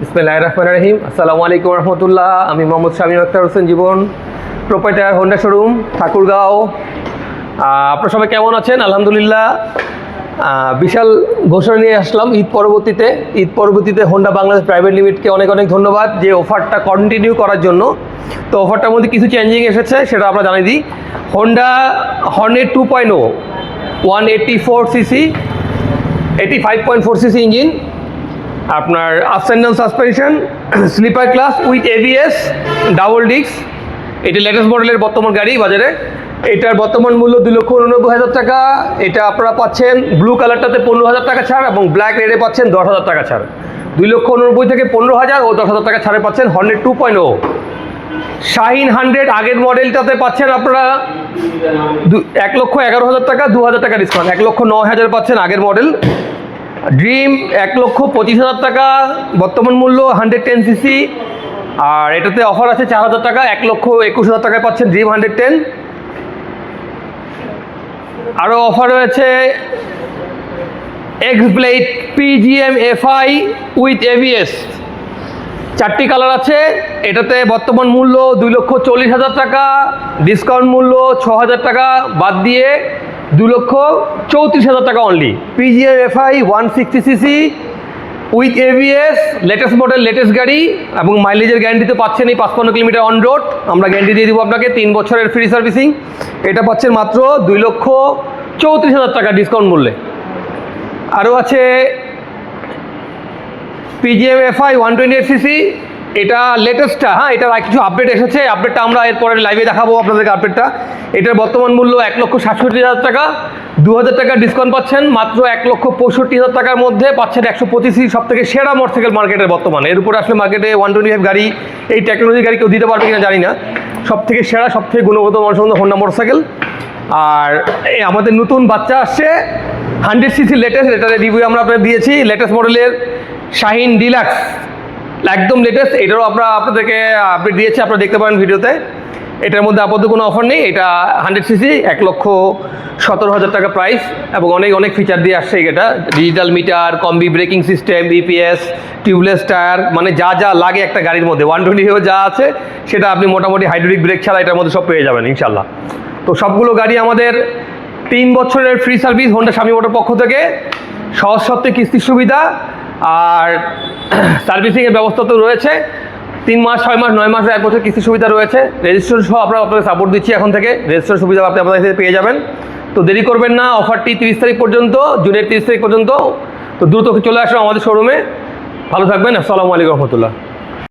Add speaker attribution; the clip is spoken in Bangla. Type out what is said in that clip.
Speaker 1: বিসমিল্লাহির রহমানির রহিম। আসসালামু আলাইকুম রহমতুল্লাহ। আমি মোহাম্মদ শামীম আখতার হোসেন জীবন, প্রোপাইটার হোন্ডা শোরুম, ঠাকুরগাঁও। আপনারা সবাই কেমন আছেন? আলহামদুলিল্লাহ। বিশাল ঘোষণা নিয়ে আসলাম ঈদ পরবর্তীতে হোন্ডা বাংলাদেশ প্রাইভেট লিমিটেডকে অনেক অনেক ধন্যবাদ যে অফারটা কন্টিনিউ করার জন্য। তো অফারটার মধ্যে কিছু চেঞ্জিং এসেছে, সেটা আমরা জানিয়ে দিই। Honda Hornet 2.0 184 CC 85.4 CC engine, আপনার ups and down suspension, slipper class with ABS, double disc. এটি লেটেস্ট মডেলের বর্তমান গাড়ি বাজারে। এটার বর্তমান মূল্য 2,89,000 টাকা। এটা আপনারা পাচ্ছেন ব্লু কালারটাতে 15,000 টাকা ছাড় এবং ব্ল্যাক রেডে পাচ্ছেন 10,000 টাকা ছাড়। 2,89,000 থেকে 15,000 ও 10,000 টাকা ছাড়ে পাচ্ছেন হর্নেট 2.0। শাহিন 100 আগের মডেলটাতে পাচ্ছেন আপনারা 1,11,000 টাকা, 2,000 টাকা ডিসকাউন্ট, 1,09,000 পাচ্ছেন আগের মডেল। ড্রিম 1,25,000 টাকা বর্তমান মূল্য, 110 সিসি। আর এটাতে অফার আছে 4,000 টাকা, 1,21,000 টাকায় পাচ্ছেন ড্রিম 110। আরও অফার রয়েছে x blade PGM FI with ABS, 4টি কালার আছে। এটাতে বর্তমান মূল্য 2,40,000 টাকা, ডিসকাউন্ট মূল্য 6,000 টাকা বাদ দিয়ে 2,34,000 টাকা only. PGM FI 160 CC with ABS, latest model, latest গাড়ি এবং মাইলেজের গ্যারান্টি তো পাচ্ছেন এই 55 কিলোমিটার অন রোড। আমরা গ্যারান্টি দিয়ে দেবো আপনাকে 3 বছরের ফ্রি সার্ভিসিং। এটা পাচ্ছেন মাত্র 2,34,000 টাকা ডিসকাউন্ট মূল্যে। আরও আছে পিজিএম এফআই 128 সিসি, এটা লেটেস্টটা। এটার আর কিছু আপডেট এসেছে, আপডেটটা আমরা এরপরে লাইভে দেখাবো আপনাদেরকে আপডেটটা। এটার বর্তমান মূল্য 1,67,000 টাকা, 2,000 টাকা ডিসকাউন্ট পাচ্ছেন মাত্র 1,65,000 টাকার মধ্যে পাচ্ছেন 125 সিসি সব থেকে সেরা মোটরসাইকেল মার্কেটের বর্তমানে। এর উপরে আসলে মার্কেটে 125 গাড়ি, এই টেকনোলজি গাড়ি কেউ দিতে পারবে কিনা জানি না। সব থেকে সেরা, সব থেকে গুণগত মানসম্পন্ন হোন্ডা মোটরসাইকেল। আর আমাদের নতুন বাচ্চা আসছে 100 সিসি লেটেস্ট, এটার রিভিউ আমরা আপনাদের দিয়েছি। লেটেস্ট মডেলের শাহিন ডিলাক্স, একদম লেটেস্ট। এটারও আপনাদেরকে আপডেট দিয়েছি, আপনারা দেখতে পারেন ভিডিওতে। এটার মধ্যে আপাতত কোনো অফার নেই। এটা 100 সিসি, 1,17,000 টাকা প্রাইস এবং অনেক অনেক ফিচার দিয়ে আসছে। এটা digital meter, combi braking system, EPS, tubeless tyre, মানে যা যা লাগে একটা গাড়ির মধ্যে 120 যা আছে সেটা আপনি মোটামুটি হাইড্রোলিক ব্রেক ছাড়া এটার মধ্যে সব পেয়ে যাবেন ইনশাল্লাহ। তো সবগুলো গাড়ি আমাদের 3 বছরের free service Honda Shamim motor পক্ষ থেকে, সহজ শর্তে কিস্তির সুবিধা, আর সার্ভিসিংয়ের ব্যবস্থা তো রয়েছে। 3 মাস, 6 মাস, 9 মাস, 1 বছর কিস্তির সুবিধা রয়েছে। রেজিস্ট্রেশন সহ আপনাকে সাপোর্ট দিচ্ছি এখন থেকে। রেজিস্ট্রেশন সুবিধা আপনি আপনাদের থেকে পেয়ে যাবেন। তো দেরি করবেন না, অফারটি 30 তারিখ পর্যন্ত, জুনের 30 তারিখ পর্যন্ত। তো দ্রুত চলে আসুন আমাদের শোরুমে। ভালো থাকবেন। আসসালামু আলাইকুম রহমতুল্লাহ।